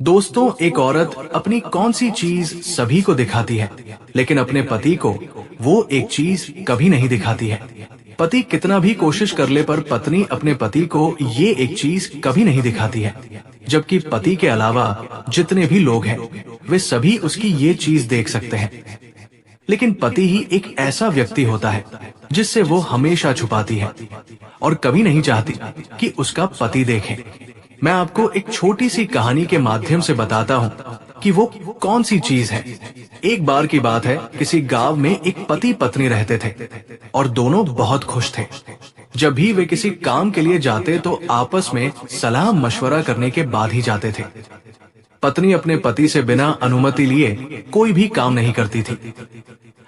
दोस्तों, एक औरत अपनी कौन सी चीज सभी को दिखाती है, लेकिन अपने पति को वो एक चीज कभी नहीं दिखाती है। पति कितना भी कोशिश कर ले पर पत्नी अपने पति को ये एक चीज कभी नहीं दिखाती है, जबकि पति के अलावा जितने भी लोग हैं वे सभी उसकी ये चीज देख सकते हैं। लेकिन पति ही एक ऐसा व्यक्ति होता है जिससे वो हमेशा छुपाती है और कभी नहीं चाहती कि उसका पति देखे। मैं आपको एक छोटी सी कहानी के माध्यम से बताता हूँ कि वो कौन सी चीज है। एक बार की बात है, किसी गांव में एक पति पत्नी रहते थे और दोनों बहुत खुश थे। जब भी वे किसी काम के लिए जाते तो आपस में सलाह मशवरा करने के बाद ही जाते थे। पत्नी अपने पति से बिना अनुमति लिए कोई भी काम नहीं करती थी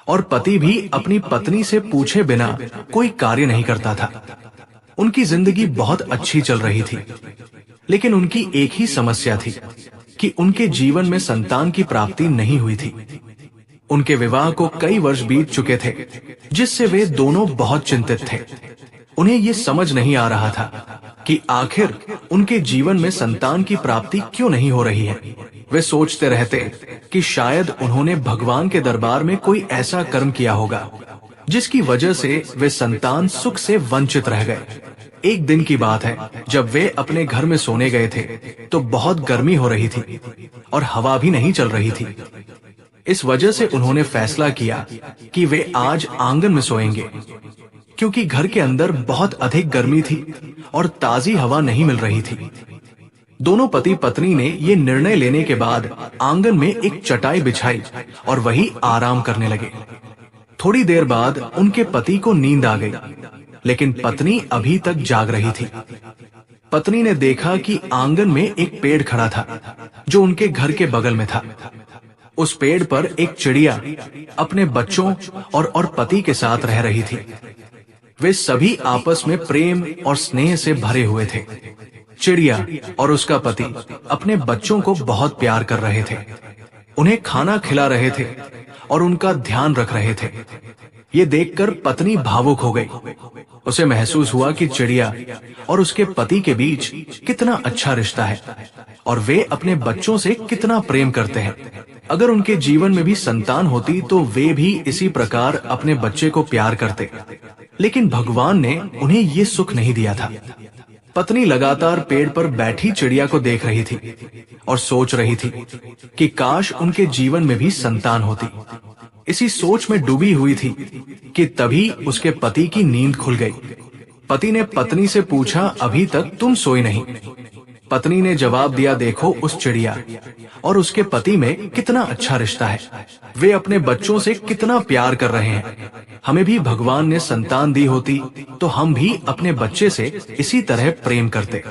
और पति भी अपनी पत्नी से पूछे बिना कोई कार्य नहीं करता था। उनकी जिंदगी बहुत अच्छी चल रही थी, लेकिन उनकी एक ही समस्या थी कि उनके जीवन में संतान की प्राप्ति नहीं हुई थी। उनके विवाह को कई वर्ष बीत चुके थे, जिससे वे दोनों बहुत चिंतित थे। उन्हें ये समझ नहीं आ रहा था कि आखिर उनके जीवन में संतान की प्राप्ति क्यों नहीं हो रही है। वे सोचते रहते कि शायद उन्होंने भगवान के दरबार में कोई ऐसा कर्म किया होगा जिसकी वजह से वे संतान सुख से वंचित रह गए। एक दिन की बात है, जब वे अपने घर में सोने गए थे तो बहुत गर्मी हो रही थी और हवा भी नहीं चल रही थी। इस वजह से उन्होंने फैसला किया कि वे आज आंगन में सोएंगे, क्योंकि घर के अंदर बहुत अधिक गर्मी थी और ताजी हवा नहीं मिल रही थी। दोनों पति पत्नी ने ये निर्णय लेने के बाद आंगन में एक चटाई बिछाई और वही आराम करने लगे। थोड़ी देर बाद उनके पति को नींद आ गई, लेकिन पत्नी अभी तक जाग रही थी। पत्नी ने देखा कि आंगन में एक पेड़ खड़ा था जो उनके घर के बगल में था। उस पेड़ पर एक चिड़िया अपने बच्चों और पति के साथ रह रही थी। वे सभी आपस में प्रेम और स्नेह से भरे हुए थे। चिड़िया और उसका पति अपने बच्चों को बहुत प्यार कर रहे थे, उन्हें खाना खिला रहे थे और उनका ध्यान रख रहे थे। ये देखकर पत्नी भावुक हो गई। उसे महसूस हुआ कि चिड़िया और उसके पति के बीच कितना अच्छा रिश्ता है और वे अपने बच्चों से कितना प्रेम करते हैं। अगर उनके जीवन में भी संतान होती तो वे भी इसी प्रकार अपने बच्चे को प्यार करते, लेकिन भगवान ने उन्हें ये सुख नहीं दिया था। पत्नी लगातार पेड़ पर बैठी चिड़िया को देख रही थी और सोच रही थी कि काश उनके जीवन में भी संतान होती। इसी सोच में डूबी हुई थी कि तभी उसके पति की नींद खुल गई। पति ने पत्नी से पूछा, अभी तक तुम सोई नहीं? पत्नी ने जवाब दिया, देखो उस चिड़िया और उसके पति में कितना अच्छा रिश्ता है, वे अपने बच्चों से कितना प्यार कर रहे हैं। हमें भी भगवान ने संतान दी होती तो हम भी अपने बच्चे से इसी तरह प्रेम करते।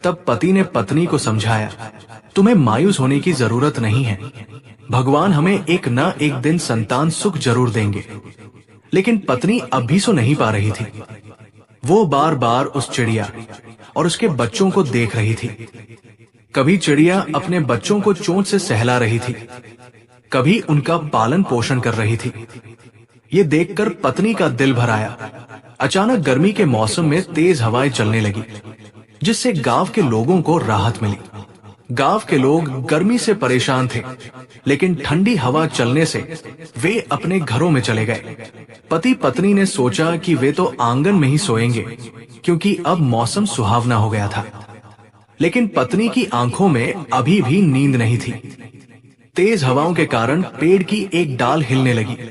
तब पति ने पत्नी को समझाया, तुम्हें मायूस होने की जरूरत नहीं है, भगवान हमें एक न एक दिन संतान सुख जरूर देंगे। लेकिन पत्नी अब भी सो नहीं पा रही थी। वो बार बार उस चिड़िया और उसके बच्चों को देख रही थी। कभी चिड़िया अपने बच्चों को चोंच से सहला रही थी, कभी उनका पालन पोषण कर रही थी। ये देखकर पत्नी का दिल भर आया। अचानक गर्मी के मौसम में तेज हवाएं चलने लगी, जिससे गांव के लोगों को राहत मिली। गांव के लोग गर्मी से परेशान थे, लेकिन ठंडी हवा चलने से वे अपने घरों में चले गए। पति पत्नी ने सोचा कि वे तो आंगन में ही सोएंगे, क्योंकि अब मौसम सुहावना हो गया था। लेकिन पत्नी की आंखों में अभी भी नींद नहीं थी। तेज हवाओं के कारण पेड़ की एक डाल हिलने लगी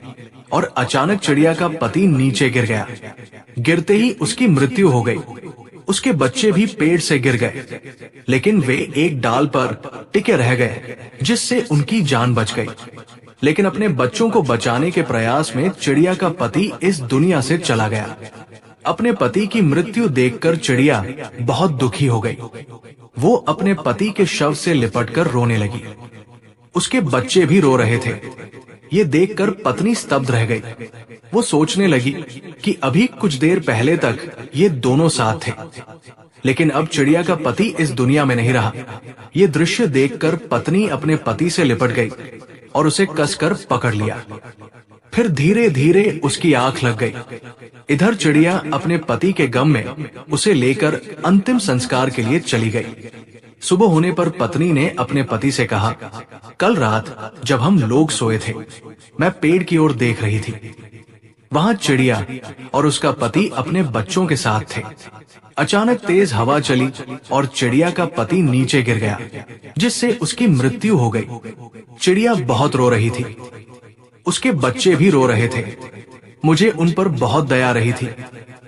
और अचानक चिड़िया का पति नीचे गिर गया। गिरते ही उसकी मृत्यु हो गई। उसके बच्चे भी पेड़ से गिर गए, लेकिन वे एक डाल पर टिके रह गए, जिससे उनकी जान बच गई। लेकिन अपने बच्चों को बचाने के प्रयास में चिड़िया का पति इस दुनिया से चला गया। अपने पति की मृत्यु देखकर चिड़िया बहुत दुखी हो गई। वो अपने पति के शव से लिपटकर रोने लगी। उसके बच्चे भी रो रहे थे। ये देखकर पत्नी स्तब्ध रह गई। वो सोचने लगी कि अभी कुछ देर पहले तक ये दोनों साथ थे, लेकिन अब चिड़िया का पति इस दुनिया में नहीं रहा। ये दृश्य देखकर पत्नी अपने पति से लिपट गई और उसे कसकर पकड़ लिया। फिर धीरे धीरे उसकी आंख लग गई। इधर चिड़िया अपने पति के गम में उसे लेकर अंतिम संस्कार के लिए चली गई। सुबह होने पर पत्नी ने अपने पति से कहा, कल रात जब हम लोग सोए थे, मैं पेड़ की ओर देख रही थी। वहां चिड़िया और उसका पति अपने बच्चों के साथ थे। अचानक तेज हवा चली और चिड़िया का पति नीचे गिर गया, जिससे उसकी मृत्यु हो गई। चिड़िया बहुत रो रही थी, उसके बच्चे भी रो रहे थे। मुझे उन पर बहुत दया रही थी,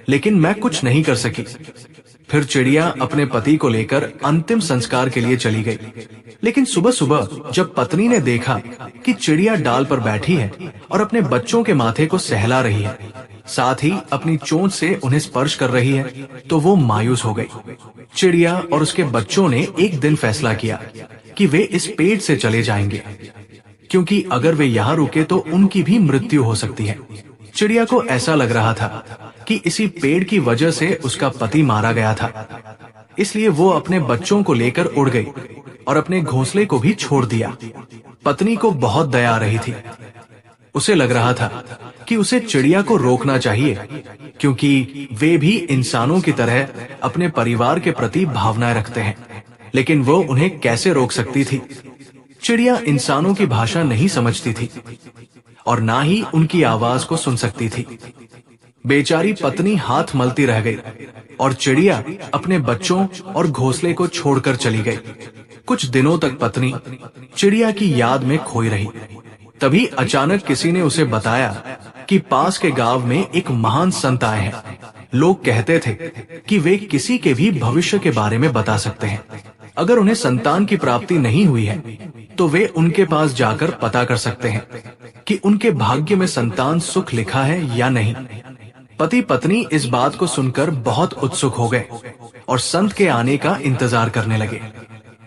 लेकिन मैं कुछ नहीं कर सकी। फिर चिड़िया अपने पति को लेकर अंतिम संस्कार के लिए चली गई। लेकिन सुबह सुबह जब पत्नी ने देखा कि चिड़िया डाल पर बैठी है और अपने बच्चों के माथे को सहला रही है, साथ ही अपनी चोंच से उन्हें स्पर्श कर रही है, तो वो मायूस हो गई। चिड़िया और उसके बच्चों ने एक दिन फैसला किया कि वे इस पेड़ से चले जाएंगे, क्योंकि अगर वे यहाँ रुके तो उनकी भी मृत्यु हो सकती है। चिड़िया को ऐसा लग रहा था कि इसी पेड़ की वजह से उसका पति मारा गया था, इसलिए वो अपने बच्चों को लेकर उड़ गई और अपने घोंसले को भी छोड़ दिया। पत्नी को बहुत दया आ रही थी। उसे लग रहा था कि उसे चिड़िया को रोकना चाहिए, क्योंकि वे भी इंसानों की तरह अपने परिवार के प्रति भावनाएं रखते हैं, लेकिन वो उन्हें कैसे रोक सकती थी। चिड़िया इंसानों की भाषा नहीं समझती थी और ना ही उनकी आवाज को सुन सकती थी। बेचारी पत्नी हाथ मलती रह गई और चिड़िया अपने बच्चों और घोंसले को छोड़कर चली गई। कुछ दिनों तक पत्नी चिड़िया की याद में खोई रही। तभी अचानक किसी ने उसे बताया कि पास के गांव में एक महान संत आए हैं। लोग कहते थे कि वे किसी के भी भविष्य के बारे में बता सकते हैं। अगर उन्हें संतान की प्राप्ति नहीं हुई है तो वे उनके पास जाकर पता कर सकते हैं कि उनके भाग्य में संतान सुख लिखा है या नहीं। पति पत्नी इस बात को सुनकर बहुत उत्सुक हो गए और संत के आने का इंतजार करने लगे।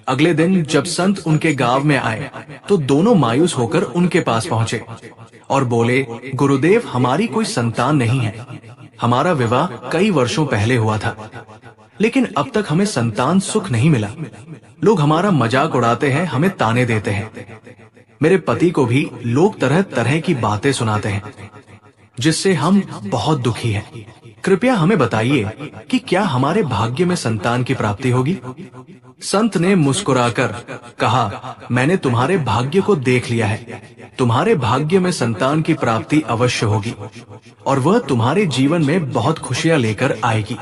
अगले दिन जब संत उनके गांव में आए तो दोनों मायूस होकर उनके पास पहुंचे और बोले, गुरुदेव, हमारी कोई संतान नहीं है। हमारा विवाह कई वर्षों पहले हुआ था, लेकिन अब तक हमें संतान सुख नहीं मिला। लोग हमारा मजाक उड़ाते हैं, हमें ताने देते हैं। मेरे पति को भी लोग तरह तरह की बातें सुनाते हैं, जिससे हम बहुत दुखी हैं। कृपया हमें बताइए कि क्या हमारे भाग्य में संतान की प्राप्ति होगी। संत ने मुस्कुराकर कहा, मैंने तुम्हारे भाग्य को देख लिया है। तुम्हारे भाग्य में संतान की प्राप्ति अवश्य होगी और वह तुम्हारे जीवन में बहुत खुशियां लेकर आएगी।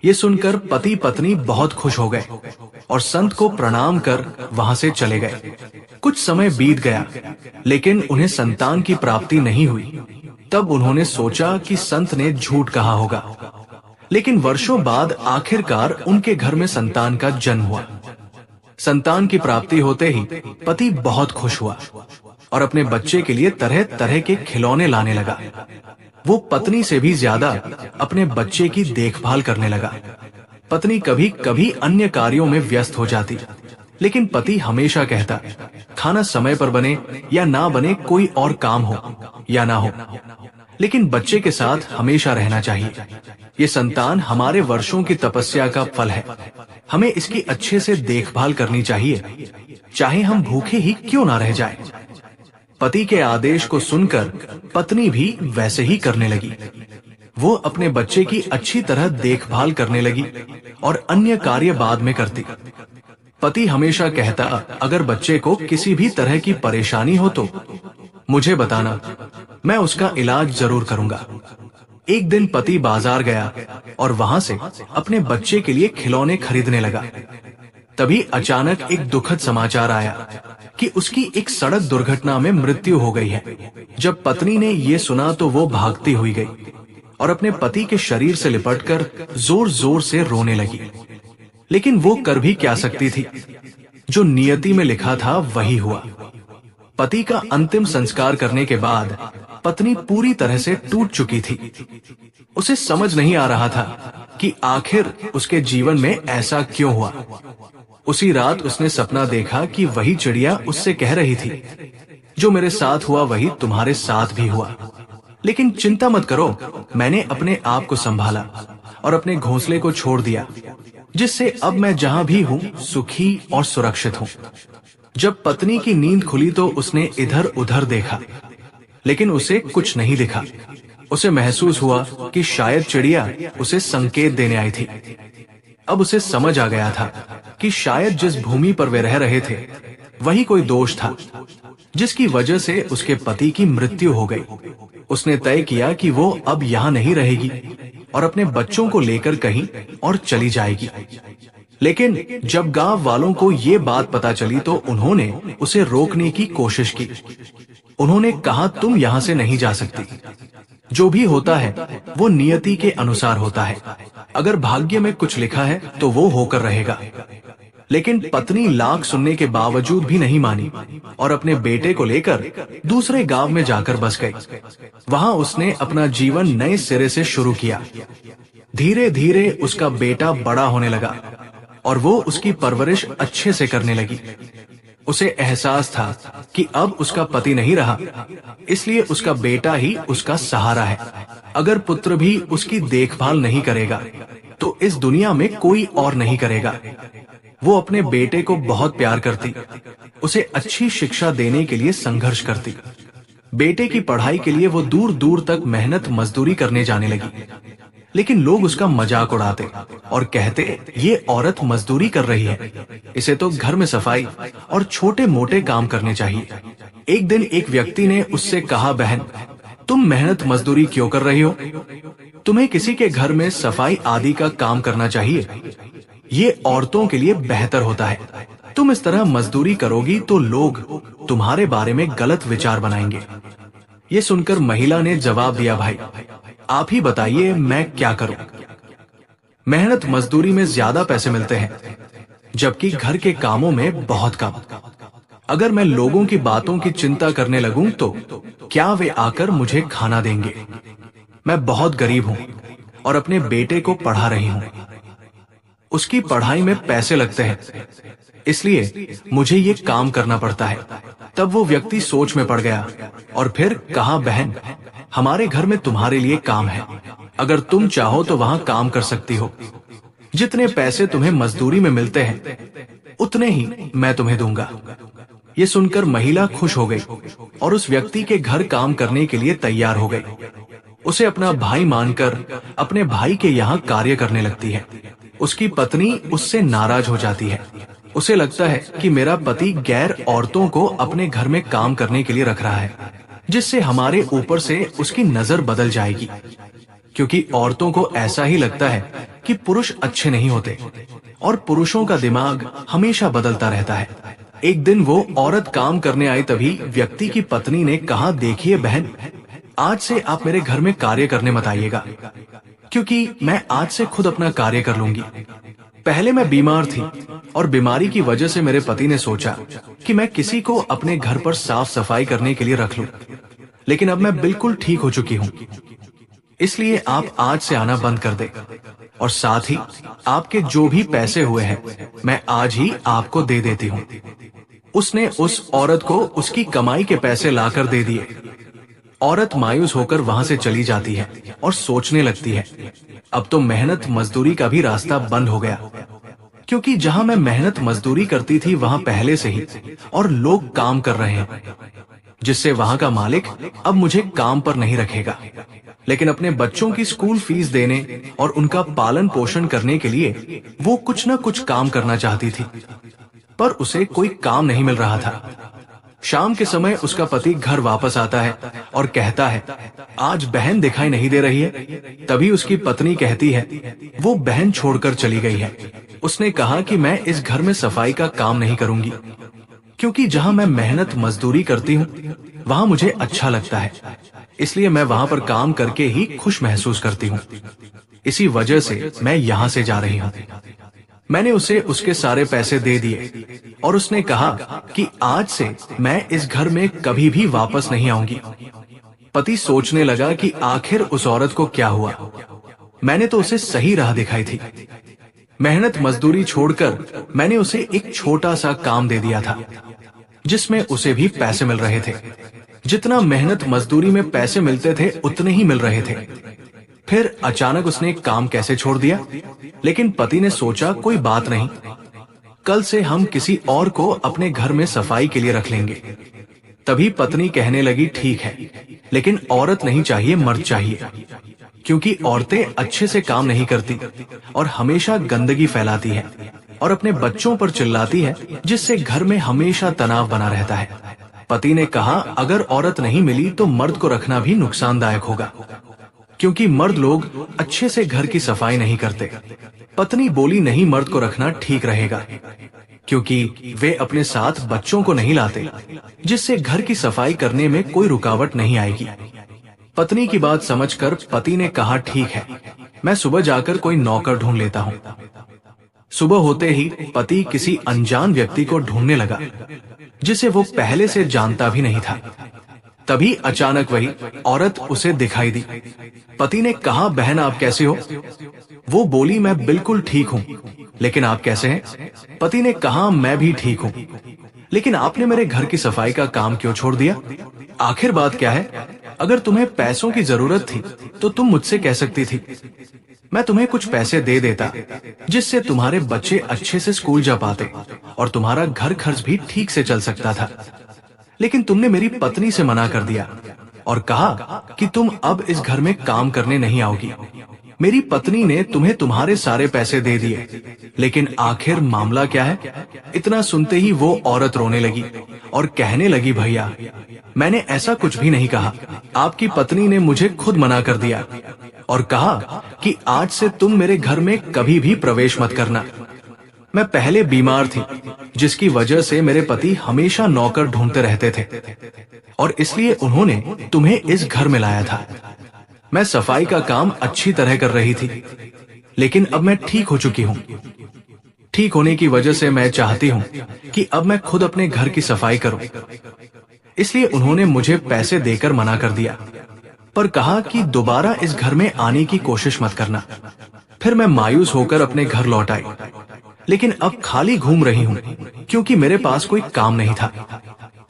ये सुनकर पति पत्नी बहुत खुश हो गए और संत को प्रणाम कर वहां से चले गए। कुछ समय बीत गया, लेकिन उन्हें संतान की प्राप्ति नहीं हुई। तब उन्होंने सोचा कि संत ने झूठ कहा होगा, लेकिन वर्षों बाद आखिरकार उनके घर में संतान का जन्म हुआ। संतान की प्राप्ति होते ही पति बहुत खुश हुआ और अपने बच्चे के लिए तरह तरह के खिलौने लाने लगा। वो पत्नी से भी ज्यादा अपने बच्चे की देखभाल करने लगा। पत्नी कभी कभी अन्य कार्यों में व्यस्त हो जाती, लेकिन पति हमेशा कहता, खाना समय पर बने या ना बने, कोई और काम हो या ना हो, लेकिन बच्चे के साथ हमेशा रहना चाहिए। ये संतान हमारे वर्षों की तपस्या का फल है। हमें इसकी अच्छे से देखभाल करनी चाहिए, चाहे हम भूखे ही क्यों ना रह जाएं। पति के आदेश को सुनकर पत्नी भी वैसे ही करने लगी। वो अपने बच्चे की अच्छी तरह देखभाल करने लगी और अन्य कार्य बाद में करती। पति हमेशा कहता, अगर बच्चे को किसी भी तरह की परेशानी हो तो मुझे बताना, मैं उसका इलाज जरूर करूंगा। एक दिन पति बाजार गया और वहां से अपने बच्चे के लिए खिलौने खरीदने लगा। तभी अचानक एक दुखद समाचार आया कि उसकी एक सड़क दुर्घटना में मृत्यु हो गई है। जब पत्नी ने ये सुना तो वो भागती हुई गई और अपने पति के शरीर से लिपटकर जोर जोर से रोने लगी। लेकिन वो कर भी क्या सकती थी, जो नियति में लिखा था वही हुआ। पति का अंतिम संस्कार करने के बाद पत्नी पूरी तरह से टूट चुकी थी। उसे समझ नहीं आ रहा था कि आखिर उसके जीवन में ऐसा क्यों हुआ। उसी रात उसने सपना देखा कि वही चिड़िया उससे कह रही थी, जो मेरे साथ हुआ वही तुम्हारे साथ भी हुआ। लेकिन चिंता मत करो, मैंने अपने आप को संभाला और अपने घोंसले को छोड़ दिया, जिससे अब मैं जहां भी हूं सुखी और सुरक्षित हूं। जब पत्नी की नींद खुली तो उसने इधर उधर देखा, लेकिन उसे कुछ नहीं दिखा। उसे महसूस हुआ कि शायद चिड़िया उसे संकेत देने आई थी। अब उसे समझ आ गया था कि शायद जिस भूमि पर वे रह रहे थे वही कोई दोष था जिसकी वजह से उसके पति की मृत्यु हो गई। उसने तय किया कि वो अब यहाँ नहीं रहेगी और अपने बच्चों को लेकर कहीं और चली जाएगी। लेकिन जब गांव वालों को ये बात पता चली तो उन्होंने उसे रोकने की कोशिश की। उन्होंने कहा, तुम यहाँ से नहीं जा सकती। जो भी होता है वो नियति के अनुसार होता है। अगर भाग्य में कुछ लिखा है तो वो होकर रहेगा। लेकिन पत्नी लाख सुनने के बावजूद भी नहीं मानी और अपने बेटे को लेकर दूसरे गांव में जाकर बस गई। वहां उसने अपना जीवन नए सिरे से शुरू किया। धीरे धीरे उसका बेटा बड़ा होने लगा और वो उसकी परवरिश अच्छे से करने लगी। उसे एहसास था कि अब उसका पति नहीं रहा, इसलिए उसका बेटा ही उसका सहारा है। अगर पुत्र भी उसकी देखभाल नहीं करेगा तो इस दुनिया में कोई और नहीं करेगा। वो अपने बेटे को बहुत प्यार करती, उसे अच्छी शिक्षा देने के लिए संघर्ष करती। बेटे की पढ़ाई के लिए वो दूर दूर तक मेहनत मजदूरी करने जाने लगी। लेकिन लोग उसका मजाक उड़ाते और कहते, ये औरत मजदूरी कर रही है, इसे तो घर में सफाई और छोटे मोटे काम करने चाहिए। एक दिन एक व्यक्ति ने उससे कहा, बहन, तुम मेहनत मजदूरी क्यों कर रही हो? तुम्हें किसी के घर में सफाई आदि का काम करना चाहिए। ये औरतों के लिए बेहतर होता है। तुम इस तरह मजदूरी करोगी तो लोग तुम्हारे बारे में गलत विचार बनाएंगे। ये सुनकर महिला ने जवाब दिया, भाई आप ही बताइए मैं क्या करूं? मेहनत मजदूरी में ज्यादा पैसे मिलते हैं, जबकि घर के कामों में बहुत कम। अगर मैं लोगों की बातों की चिंता करने लगूं तो क्या वे आकर मुझे खाना देंगे? मैं बहुत गरीब हूं और अपने बेटे को पढ़ा रही हूं। उसकी पढ़ाई में पैसे लगते हैं, इसलिए मुझे ये काम करना पड़ता है। तब वो व्यक्ति सोच में पड़ गया और फिर कहा, बहन, हमारे घर में तुम्हारे लिए काम है। अगर तुम चाहो तो वहां काम कर सकती हो। जितने पैसे तुम्हें मजदूरी में मिलते हैं उतने ही मैं तुम्हें दूंगा। ये सुनकर महिला खुश हो गई और उस व्यक्ति के घर काम करने के लिए तैयार हो गई। उसे अपना भाई मानकर अपने भाई के यहाँ कार्य करने लगती है। उसकी पत्नी उससे नाराज हो जाती है। उसे लगता है कि मेरा पति गैर औरतों को अपने घर में काम करने के लिए रख रहा है, जिससे हमारे ऊपर से उसकी नजर बदल जाएगी। क्योंकि औरतों को ऐसा ही लगता है कि पुरुष अच्छे नहीं होते और पुरुषों का दिमाग हमेशा बदलता रहता है। एक दिन वो औरत काम करने आई, तभी व्यक्ति की पत्नी ने कहा, देखिए बहन, आज से आप मेरे घर में कार्य करने मत आइएगा, क्योंकि मैं आज से खुद अपना कार्य कर लूंगी। पहले मैं बीमार थी और बीमारी की वजह से मेरे पति ने सोचा कि मैं किसी को अपने घर पर साफ सफाई करने के लिए रख लूं, लेकिन अब मैं बिल्कुल ठीक हो चुकी हूं। इसलिए आप आज से आना बंद कर दे और साथ ही आपके जो भी पैसे हुए हैं मैं आज ही आपको दे देती हूँ। उसने उस औरत को उसकी कमाई के पैसे लाकर दे दिए। औरत मायूस होकर वहां से चली जाती है और सोचने लगती है, अब तो मेहनत मजदूरी का भी रास्ता बंद हो गया, क्योंकि जहां मैं मेहनत मजदूरी करती थी वहां पहले से ही और लोग काम कर रहे हैं, जिससे वहां का मालिक अब मुझे काम पर नहीं रखेगा। लेकिन अपने बच्चों की स्कूल फीस देने और उनका पालन पोषण करने के लिए वो कुछ न कुछ काम करना चाहती थी, पर उसे कोई काम नहीं मिल रहा था। शाम के समय उसका पति घर वापस आता है और कहता है, आज बहन दिखाई नहीं दे रही है। तभी उसकी पत्नी कहती है, वो बहन छोड़कर चली गई है। उसने कहा कि मैं इस घर में सफाई का काम नहीं करूंगी, क्योंकि जहां मैं मेहनत मजदूरी करती हूँ वहां मुझे अच्छा लगता है, इसलिए मैं वहां पर काम करके ही खुश महसूस करती हूँ। इसी वजह से मैं यहाँ से जा रही हूँ। मैंने उसे उसके सारे पैसे दे दिए और उसने कहा कि आज से मैं इस घर में कभी भी वापस नहीं आऊंगी। पति सोचने लगा कि आखिर उस औरत को क्या हुआ। मैंने तो उसे सही राह दिखाई थी। मेहनत मजदूरी छोड़कर मैंने उसे एक छोटा सा काम दे दिया था, जिसमें उसे भी पैसे मिल रहे थे। जितना मेहनत मजदूरी में पैसे मिलते थे उतने ही मिल रहे थे। फिर अचानक उसने काम कैसे छोड़ दिया? लेकिन पति ने सोचा, कोई बात नहीं, कल से हम किसी और को अपने घर में सफाई के लिए रख लेंगे। तभी पत्नी कहने लगी, ठीक है, लेकिन औरत नहीं चाहिए, मर्द चाहिए, क्योंकि औरतें अच्छे से काम नहीं करती और हमेशा गंदगी फैलाती है और अपने बच्चों पर चिल्लाती है, जिससे घर में हमेशा तनाव बना रहता है। पति ने कहा, अगर औरत नहीं मिली तो मर्द को रखना भी नुकसानदायक होगा, क्योंकि मर्द लोग अच्छे से घर की सफाई नहीं करते। पत्नी बोली, नहीं, मर्द को रखना ठीक रहेगा, क्योंकि वे अपने साथ बच्चों को नहीं लाते, जिससे घर की सफाई करने में कोई रुकावट नहीं आएगी। पत्नी की बात समझकर पति ने कहा, ठीक है, मैं सुबह जाकर कोई नौकर ढूंढ लेता हूँ। सुबह होते ही पति किसी अनजान व्यक्ति को ढूंढने लगा, जिसे वो पहले से जानता भी नहीं था। तभी अचानक वही औरत उसे दिखाई दी। पति ने कहा, बहन आप कैसे हो? वो बोली, मैं बिल्कुल ठीक हूँ, लेकिन आप कैसे हैं? पति ने कहा, मैं भी ठीक हूँ, लेकिन आपने मेरे घर की सफाई का काम क्यों छोड़ दिया? आखिर बात क्या है? अगर तुम्हें पैसों की जरूरत थी तो तुम मुझसे कह सकती थी, मैं तुम्हें कुछ पैसे दे देता, जिससे तुम्हारे बच्चे अच्छे से स्कूल जा पाते और तुम्हारा घर खर्च भी ठीक से चल सकता था। लेकिन तुमने मेरी पत्नी से मना कर दिया और कहा कि तुम अब इस घर में काम करने नहीं आओगी। मेरी पत्नी ने तुम्हें तुम्हारे सारे पैसे दे दिए, लेकिन आखिर मामला क्या है? इतना सुनते ही वो औरत रोने लगी और कहने लगी, भैया मैंने ऐसा कुछ भी नहीं कहा। आपकी पत्नी ने मुझे खुद मना कर दिया और कहा कि आज से तुम मेरे घर में कभी भी प्रवेश मत करना। मैं पहले बीमार थी, जिसकी वजह से मेरे पति हमेशा नौकर ढूंढते रहते थे और इसलिए उन्होंने तुम्हें इस घर में लाया था। मैं सफाई का काम अच्छी तरह कर रही थी, लेकिन अब मैं ठीक हो चुकी हूँ। ठीक होने की वजह से मैं चाहती हूँ कि अब मैं खुद अपने घर की सफाई करूँ। इसलिए उन्होंने मुझे पैसे देकर मना कर दिया, पर कहा कि दोबारा इस घर में आने की कोशिश मत करना। फिर मैं मायूस होकर अपने घर लौट आई, लेकिन अब खाली घूम रही हूँ, क्योंकि मेरे पास कोई काम नहीं था।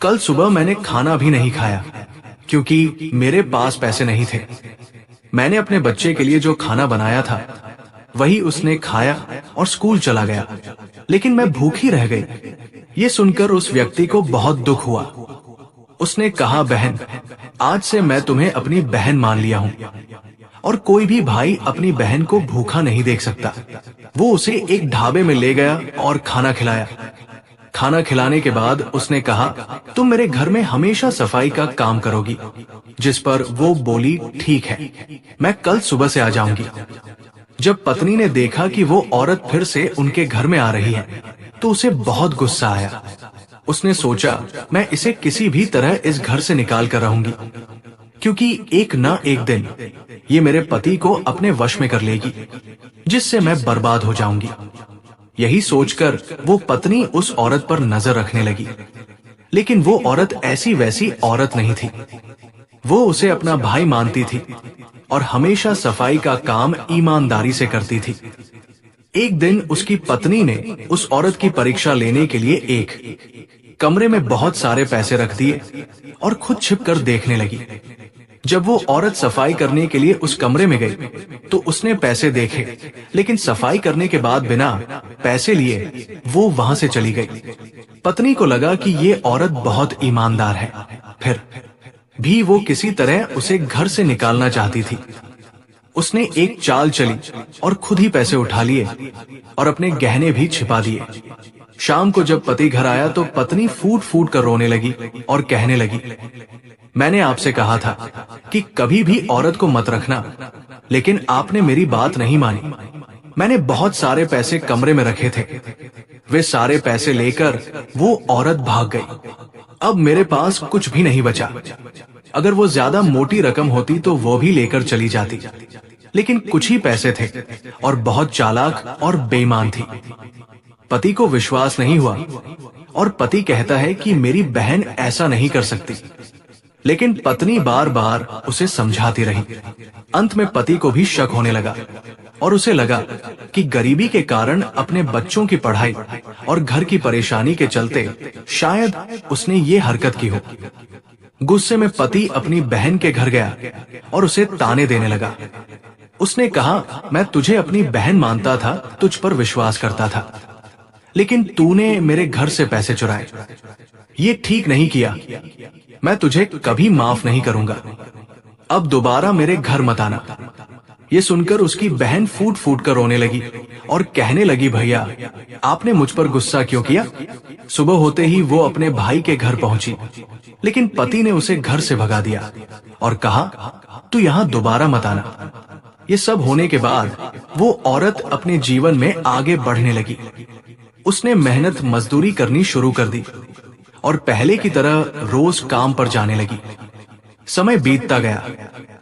कल सुबह मैंने खाना भी नहीं खाया, क्योंकि मेरे पास पैसे नहीं थे। मैंने अपने बच्चे के लिए जो खाना बनाया था वही उसने खाया और स्कूल चला गया, लेकिन मैं भूखी रह गई। ये सुनकर उस व्यक्ति को बहुत दुख हुआ। उसने कहा, बहन आज से मैं तुम्हें अपनी बहन मान लिया हूँ और कोई भी भाई अपनी बहन को भूखा नहीं देख सकता। वो उसे एक ढाबे में ले गया और खाना खिलाया। खाना खिलाने के बाद उसने कहा, तुम मेरे घर में हमेशा सफाई का काम करोगी? जिस पर वो बोली, ठीक है, मैं कल सुबह से आ जाऊंगी। जब पत्नी ने देखा कि वो औरत फिर से उनके घर में आ रही है, तो उसे बहुत गुस्सा आया। उसने सोचा, मैं इसे किसी भी तरह इस घर से निकाल कर रहूंगी, क्योंकि एक ना एक दिन ये मेरे पति को अपने वश में कर लेगी, जिससे मैं बर्बाद हो जाऊंगी। यही सोचकर वो पत्नी उस औरत पर नजर रखने लगी, लेकिन वो औरत ऐसी वैसी औरत नहीं थी। वो उसे अपना भाई मानती थी और हमेशा सफाई का काम ईमानदारी से करती थी। एक दिन उसकी पत्नी ने उस औरत की परीक्षा लेने के लिए एक कमरे में बहुत सारे पैसे रख दिए और खुद छिपकर देखने लगी। जब वो औरत सफाई करने के लिए उस कमरे में गई, तो उसने पैसे देखे, लेकिन सफाई करने के बाद बिना पैसे लिए वो वहां से चली गई। पत्नी को लगा कि ये औरत बहुत ईमानदार है, फिर भी वो किसी तरह उसे घर से निकालना चाहती थी। उसने एक चाल चली और खुद ही पैसे उठा लिए और अपने गहने भी छिपा दिए। शाम को जब पति घर आया तो पत्नी फूट फूट कर रोने लगी और कहने लगी, मैंने आपसे कहा था कि कभी भी औरत को मत रखना, लेकिन आपने मेरी बात नहीं मानी। मैंने बहुत सारे पैसे कमरे में रखे थे, वे सारे पैसे लेकर वो औरत भाग गई। अब मेरे पास कुछ भी नहीं बचा। अगर वो ज्यादा मोटी रकम होती तो वो भी लेकर चली जाती, लेकिन कुछ ही पैसे थे और बहुत चालाक और बेईमान थी। पति को विश्वास नहीं हुआ और पति कहता है कि मेरी बहन ऐसा नहीं कर सकती, लेकिन पत्नी बार बार उसे समझाती रही। अंत में पति को भी शक होने लगा और उसे लगा कि गरीबी के कारण अपने बच्चों की पढ़ाई और घर की परेशानी के चलते शायद उसने ये हरकत की हो। गुस्से में पति अपनी बहन के घर गया और उसे ताने देने लगा। उसने कहा, मैं तुझे अपनी बहन मानता था, तुझ पर विश्वास करता था, लेकिन तूने मेरे घर से पैसे चुराए। ये ठीक नहीं किया। मैं तुझे कभी माफ नहीं करूंगा। अब दोबारा मेरे घर मत आना। ये सुनकर उसकी बहन फूट फूट कर रोने लगी और कहने लगी, भैया आपने मुझ पर गुस्सा क्यों किया? सुबह होते ही वो अपने भाई के घर पहुंची, लेकिन पति ने उसे घर से भगा दिया और कहा, तू यहाँ दोबारा मत आना। ये सब होने के बाद वो औरत अपने जीवन में आगे बढ़ने लगी। उसने मेहनत मजदूरी करनी शुरू कर दी और पहले की तरह रोज काम पर जाने लगी। समय बीतता गया,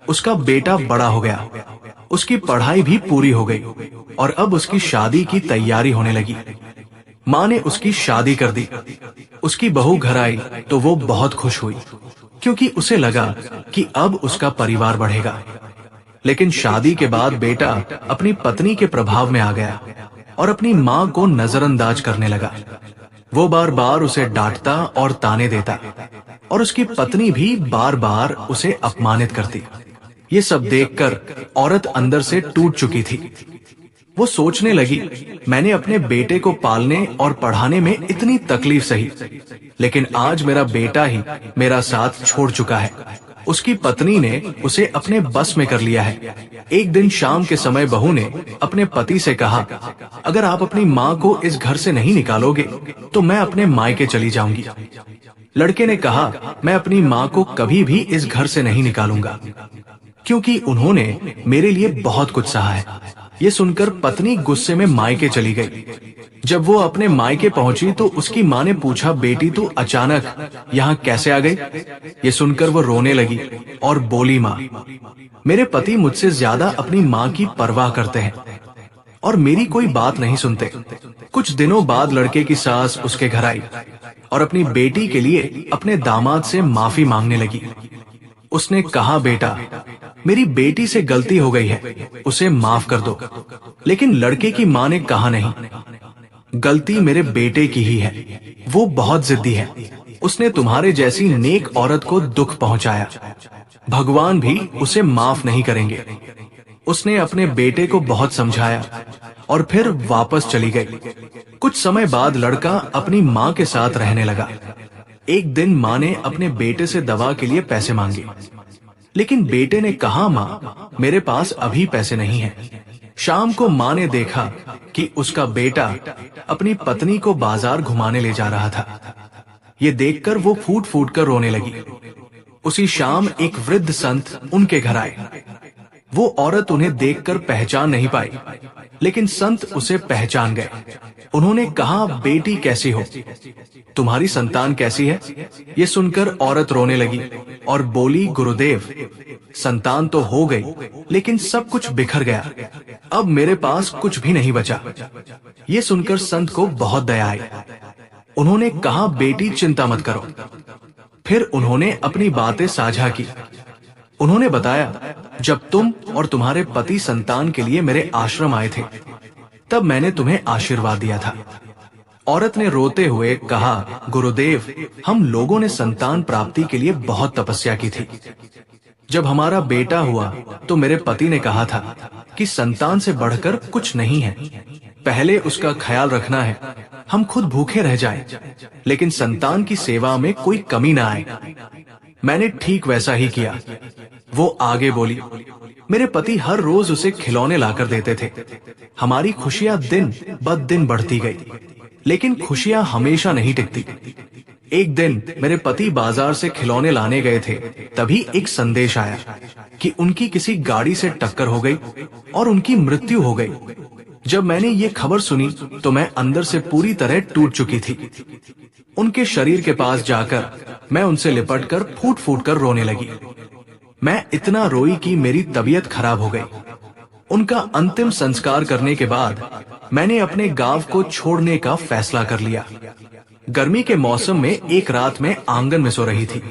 उसका बेटा बड़ा हो गया, उसकी पढ़ाई भी पूरी हो गई और अब उसकी शादी की तैयारी होने लगी। माँ ने उसकी शादी कर दी। उसकी बहू घर आई तो वो बहुत खुश हुई, क्योंकि उसे लगा कि अब उसका परिवार बढ़ेगा। लेकिन शादी के बाद बेटा अपनी पत्नी के प्रभाव में आ गया और अपनी माँ को नजरअंदाज करने लगा। वो बार बार उसे डांटता और ताने देता और उसकी पत्नी भी बार बार उसे अपमानित करती। ये सब देखकर औरत अंदर से टूट चुकी थी। वो सोचने लगी, मैंने अपने बेटे को पालने और पढ़ाने में इतनी तकलीफ सही, लेकिन आज मेरा बेटा ही मेरा साथ छोड़ चुका है। उसकी पत्नी ने उसे अपने बस में कर लिया है। एक दिन शाम के समय बहू ने अपने पति से कहा, अगर आप अपनी माँ को इस घर से नहीं निकालोगे तो मैं अपने मायके चली जाऊंगी। लड़के ने कहा, मैं अपनी माँ को कभी भी इस घर से नहीं निकालूंगा, क्योंकि उन्होंने मेरे लिए बहुत कुछ सहा है। ये सुनकर पत्नी गुस्से में मायके चली गई। जब वो अपने मायके पहुंची तो उसकी माँ ने पूछा, बेटी तू अचानक यहाँ कैसे आ गई? ये सुनकर वो रोने लगी और बोली, माँ मेरे पति मुझसे ज्यादा अपनी माँ की परवाह करते हैं और मेरी कोई बात नहीं सुनते। कुछ दिनों बाद लड़के की सास उसके घर आई और अपनी बेटी के लिए अपने दामाद से माफी मांगने लगी। उसने कहा, बेटा मेरी बेटी से गलती हो गई है, उसे माफ कर दो। लेकिन लड़के की माँ ने कहा, नहीं, गलती मेरे बेटे की ही है। वो बहुत जिद्दी है, उसने तुम्हारे जैसी नेक औरत को दुख पहुंचाया। भगवान भी उसे माफ नहीं करेंगे। उसने अपने बेटे को बहुत समझाया और फिर वापस चली गई। कुछ समय बाद लड़का अपनी माँ के साथ रहने लगा। एक दिन माँ ने अपने बेटे से दवा के लिए पैसे मांगे, लेकिन बेटे ने कहा, माँ मेरे पास अभी पैसे नहीं हैं। शाम को माँ ने देखा कि उसका बेटा अपनी पत्नी को बाजार घुमाने ले जा रहा था। ये देखकर वो फूट फूट कर रोने लगी। उसी शाम एक वृद्ध संत उनके घर आए। वो औरत उन्हें देखकर पहचान नहीं पाई, लेकिन संत उसे पहचान गए। उन्होंने कहा, बेटी कैसी हो? तुम्हारी संतान कैसी है? ये सुनकर औरत रोने लगी और बोली, गुरुदेव संतान तो हो गई, लेकिन सब कुछ बिखर गया। अब मेरे पास कुछ भी नहीं बचा। ये सुनकर संत को बहुत दया आई। उन्होंने कहा, बेटी चिंता मत करो। फिर उन्होंने अपनी बातें साझा की। उन्होंने बताया, जब तुम और तुम्हारे पति संतान के लिए मेरे आश्रम आए थे, तब मैंने तुम्हें आशीर्वाद दिया था। औरत ने रोते हुए कहा, गुरुदेव हम लोगों ने संतान प्राप्ति के लिए बहुत तपस्या की थी। जब हमारा बेटा हुआ तो मेरे पति ने कहा था कि संतान से बढ़कर कुछ नहीं है, पहले उसका ख्याल रखना है। हम खुद भूखे रह जाएं, लेकिन संतान की सेवा में कोई कमी ना आए। मैंने ठीक वैसा ही किया। वो आगे बोली, मेरे पति हर रोज उसे खिलौने लाकर देते थे। हमारी खुशियां दिन ब दिन बढ़ती गई, लेकिन खुशियां हमेशा नहीं टिकती। एक दिन मेरे पति बाजार से खिलौने लाने गए थे, तभी एक संदेश आया कि उनकी किसी गाड़ी से टक्कर हो गई और उनकी मृत्यु हो गई। जब मैंने ये खबर सुनी तो मैं अंदर से पूरी तरह टूट चुकी थी। उनके शरीर के पास जाकर मैं उनसे लिपटकर फूट फूट कर रोने लगी। मैं इतना रोई कि मेरी तबीयत खराब हो गई। उनका अंतिम संस्कार करने के बाद मैंने अपने गांव को छोड़ने का फैसला कर लिया। गर्मी के मौसम में एक रात में आंगन में सो रही थी।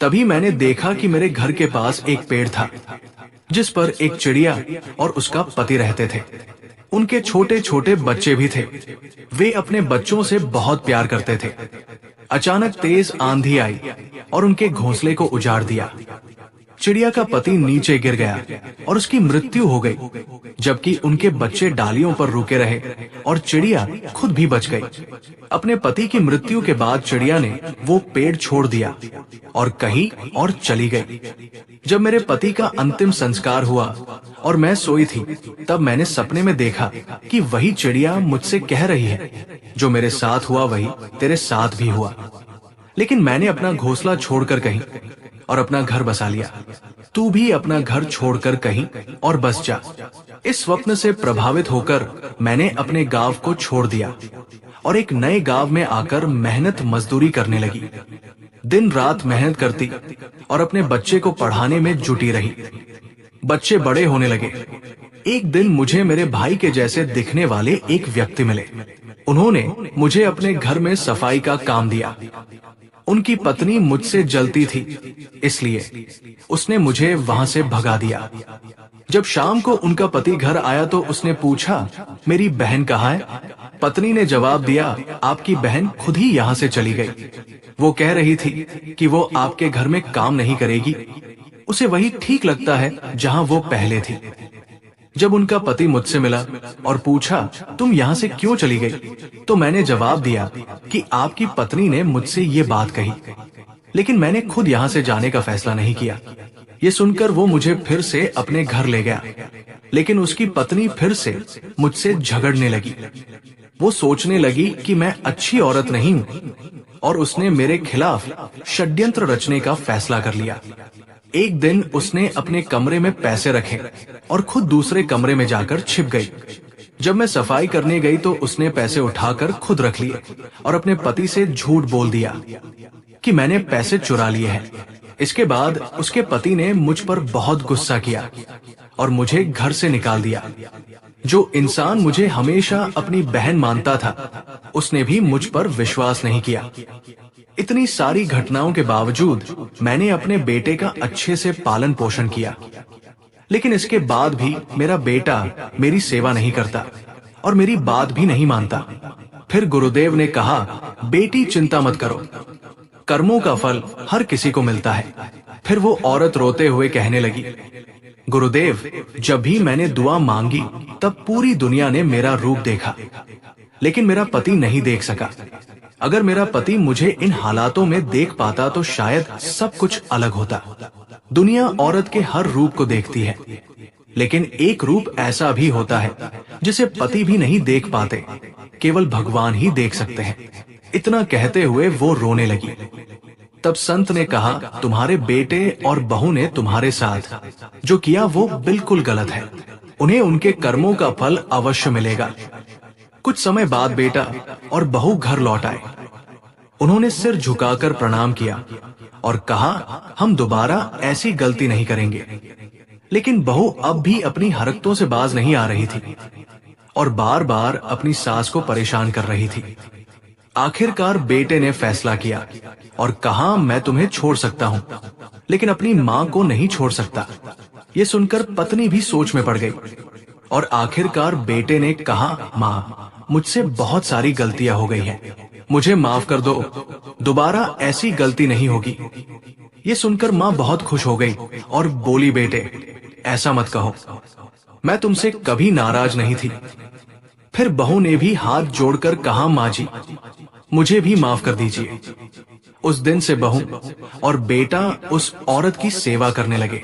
तभी मैंने देखा कि मेरे घर के पास एक पेड़ था, जिस पर एक चिड़िया और उसका पति रहते थे। उनके छोटे छोटे बच्चे भी थे। वे अपने बच्चों से बहुत प्यार करते थे। अचानक तेज आंधी आई और उनके घोंसले को उजाड़ दिया। चिड़िया का पति नीचे गिर गया और उसकी मृत्यु हो गई, जबकि उनके बच्चे डालियों पर रुके रहे और चिड़िया खुद भी बच गई। अपने पति की मृत्यु के बाद चिड़िया ने वो पेड़ छोड़ दिया और कहीं और चली गई। जब मेरे पति का अंतिम संस्कार हुआ और मैं सोई थी, तब मैंने सपने में देखा कि वही चिड़िया मुझसे कह रही है, जो मेरे साथ हुआ वही तेरे साथ भी हुआ, लेकिन मैंने अपना घोंसला छोड़कर कहीं और अपना घर बसा लिया। तू भी अपना घर छोड़कर कहीं और बस जा। इस स्वप्न से प्रभावित होकर मैंने अपने गांव को छोड़ दिया और एक नए गांव में आकर मेहनत मजदूरी करने लगी। दिन रात मेहनत करती और अपने बच्चे को पढ़ाने में जुटी रही। बच्चे बड़े होने लगे। एक दिन मुझे मेरे भाई के जैसे दिखने वाले एक व्यक्ति मिले। उन्होंने मुझे अपने घर में सफाई का काम दिया। उनकी पत्नी मुझसे जलती थी, इसलिए उसने मुझे वहां से भगा दिया। जब शाम को उनका पति घर आया तो उसने पूछा, मेरी बहन कहाँ है? पत्नी ने जवाब दिया, आपकी बहन खुद ही यहाँ से चली गई। वो कह रही थी कि वो आपके घर में काम नहीं करेगी, उसे वही ठीक लगता है जहाँ वो पहले थी। जब उनका पति मुझसे मिला और पूछा, तुम यहाँ से क्यों चली गई? तो मैंने जवाब दिया कि आपकी पत्नी ने मुझसे ये बात कही, लेकिन मैंने खुद यहाँ से जाने का फैसला नहीं किया। ये सुनकर वो मुझे फिर से अपने घर ले गया, लेकिन उसकी पत्नी फिर से मुझसे झगड़ने लगी। वो सोचने लगी कि मैं अच्छी औरत नहीं हूँ और उसने मेरे खिलाफ षड्यंत्र रचने का फैसला कर लिया। एक दिन उसने अपने कमरे में पैसे रखे और खुद दूसरे कमरे में जाकर छिप गई। जब मैं सफाई करने गई तो उसने पैसे उठाकर खुद रख लिए और अपने पति से झूठ बोल दिया कि मैंने पैसे चुरा लिए हैं। इसके बाद उसके पति ने मुझ पर बहुत गुस्सा किया और मुझे घर से निकाल दिया। जो इंसान मुझे हमेशा अपनी बहन मानता था, उसने भी मुझ पर विश्वास नहीं किया। इतनी सारी घटनाओं के बावजूद मैंने अपने बेटे का अच्छे से पालन पोषण किया, लेकिन इसके बाद भी मेरा बेटा मेरी सेवा नहीं करता और मेरी बात भी नहीं मानता। फिर गुरुदेव ने कहा, बेटी चिंता मत करो, कर्मों का फल हर किसी को मिलता है। फिर वो औरत रोते हुए कहने लगी, गुरुदेव, जब भी मैंने दुआ मांगी तब पूरी दुनिया ने मेरा रूप देखा, लेकिन मेरा पति नहीं देख सका। अगर मेरा पति मुझे इन हालातों में देख पाता तो शायद सब कुछ अलग होता। दुनिया औरत के हर रूप को देखती है, लेकिन एक रूप ऐसा भी होता है जिसे पति भी नहीं देख पाते, केवल भगवान ही देख सकते हैं। इतना कहते हुए वो रोने लगी। तब संत ने कहा, तुम्हारे बेटे और बहू ने तुम्हारे साथ जो किया वो बिल्कुल गलत है। उन्हें उनके कर्मों का फल अवश्य मिलेगा। कुछ समय बाद बेटा और बहू घर लौट आए। उन्होंने सिर झुकाकर प्रणाम किया और कहा, हम दोबारा ऐसी गलती नहीं करेंगे। लेकिन बहू अब भी अपनी हरकतों से बाज नहीं आ रही थी और बार बार अपनी सास को परेशान कर रही थी। आखिरकार बेटे ने फैसला किया और कहा, मैं तुम्हें छोड़ सकता हूँ, लेकिन अपनी माँ को नहीं छोड़ सकता। ये सुनकर पत्नी भी सोच में पड़ गई और आखिरकार बेटे ने कहा, माँ, मुझसे बहुत सारी गलतियां हो गई हैं, मुझे माफ कर दो, दोबारा ऐसी गलती नहीं होगी। ये सुनकर माँ बहुत खुश हो गई और बोली, बेटे ऐसा मत कहो, मैं तुमसे कभी नाराज नहीं थी। फिर बहू ने भी हाथ जोड़कर कहा, माँ जी, मुझे भी माफ कर दीजिए। उस दिन से बहू और बेटा उस औरत की सेवा करने लगे।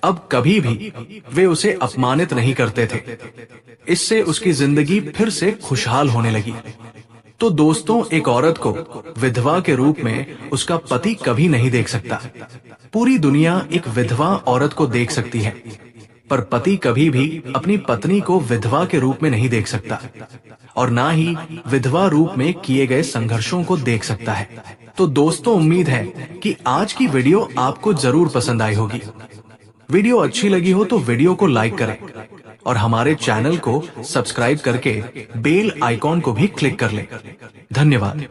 अब कभी भी वे उसे अपमानित नहीं करते थे। इससे उसकी जिंदगी फिर से खुशहाल होने लगी। तो दोस्तों, एक औरत को विधवा के रूप में उसका पति कभी नहीं देख सकता। पूरी दुनिया एक विधवा औरत को देख सकती है, पर पति कभी भी अपनी पत्नी को विधवा के रूप में नहीं देख सकता और ना ही विधवा रूप में किए गए संघर्षों को देख सकता है। तो दोस्तों, उम्मीद है कि आज की वीडियो आपको जरूर पसंद आई होगी। वीडियो अच्छी लगी हो तो वीडियो को लाइक करें और हमारे चैनल को सब्सक्राइब करके बेल आइकॉन को भी क्लिक कर लें। धन्यवाद।